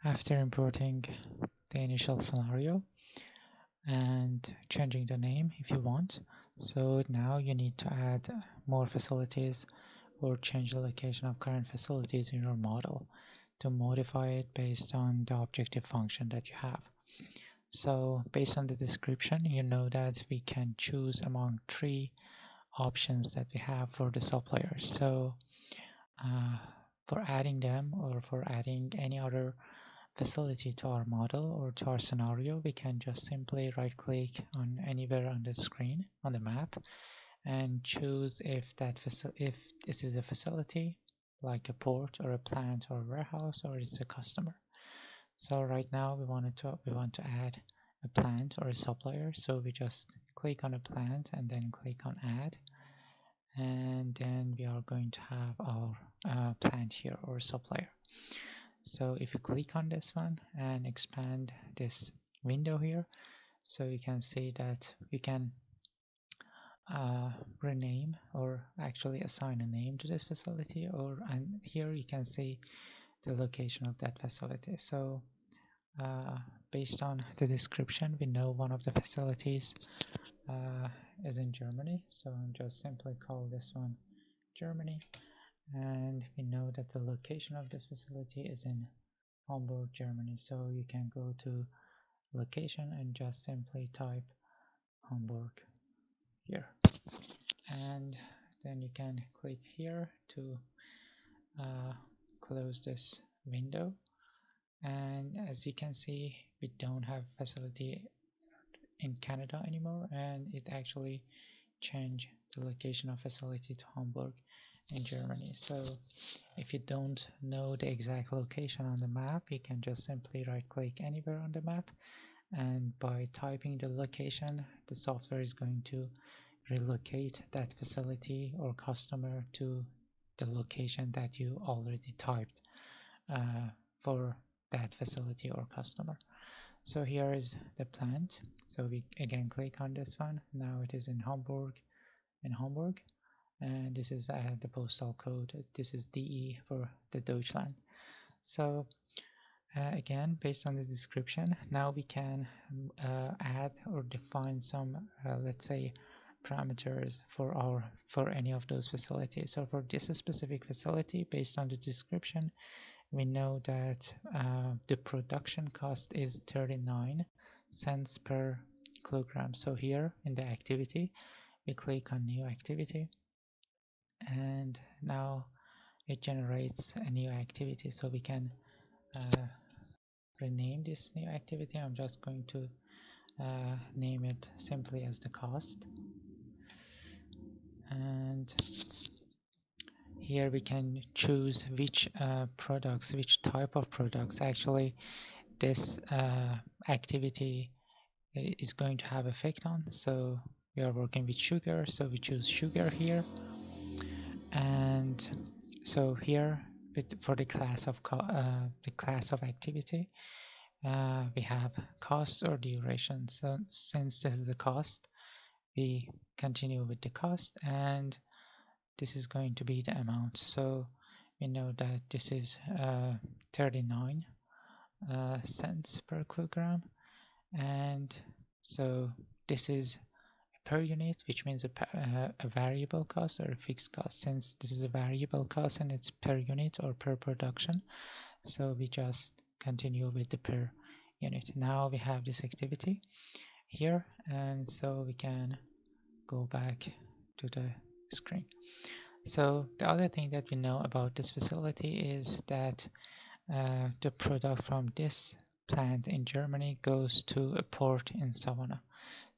After importing the initial scenario and changing the name if you want, so now you need to add more facilities or change the location of current facilities in your model to modify it based on the objective function that you have. So based on the description, you know that we can choose among three options that we have for the suppliers. So for adding them or for adding any other facility to our model or to our scenario, we can just simply right click on anywhere on the screen on the map and choose if this is a facility like a port or a plant or a warehouse, or it's a customer. So right now we want to add a plant or a supplier, so we just click on a plant and then click on add, and then we are going to have our plant here or supplier. So if you click on this one and expand this window here, so you can see that we can rename or actually assign a name to this facility, and here you can see the location of that facility. So based on the description, we know one of the facilities is in Germany, so I'll just simply call this one Germany, and we know that the location of this facility is in Hamburg, Germany. So you can go to location and just simply type Hamburg here, and then you can click here to close this window. And as you can see, we don't have facility in Canada anymore, and it actually changed the location of facility to Hamburg in Germany. So if you don't know the exact location on the map, you can just simply right click anywhere on the map, and by typing the location, the software is going to relocate that facility or customer to the location that you already typed for that facility or customer. So here is the plant. So we again click on this one. Now it is in Hamburg, and this is the postal code. This is DE for the Deutschland. So again, based on the description, now we can add or define some, let's say, parameters for any of those facilities. So for this specific facility, based on the description, we know that the production cost is 39 cents per kilogram. So here in the activity, we click on new activity, and now it generates a new activity. So we can rename this new activity. I'm just going to name it simply as the cost, and here we can choose which products, which type of products actually this activity is going to have effect on. So we are working with sugar, so we choose sugar here, and so here for the class of activity, we have cost or duration. So since this is the cost, we continue with the cost, and this is going to be the amount. So we know that this is 39 cents per kilogram, and so this is per unit, which means a variable cost or a fixed cost. Since this is a variable cost and it's per unit or per production, so we just continue with the per unit. Now we have this activity here, and so we can go back to the screen. So the other thing that we know about this facility is that the product from this plant in Germany goes to a port in Savannah.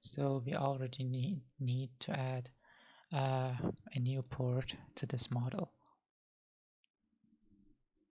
So we already need to add a new port to this model.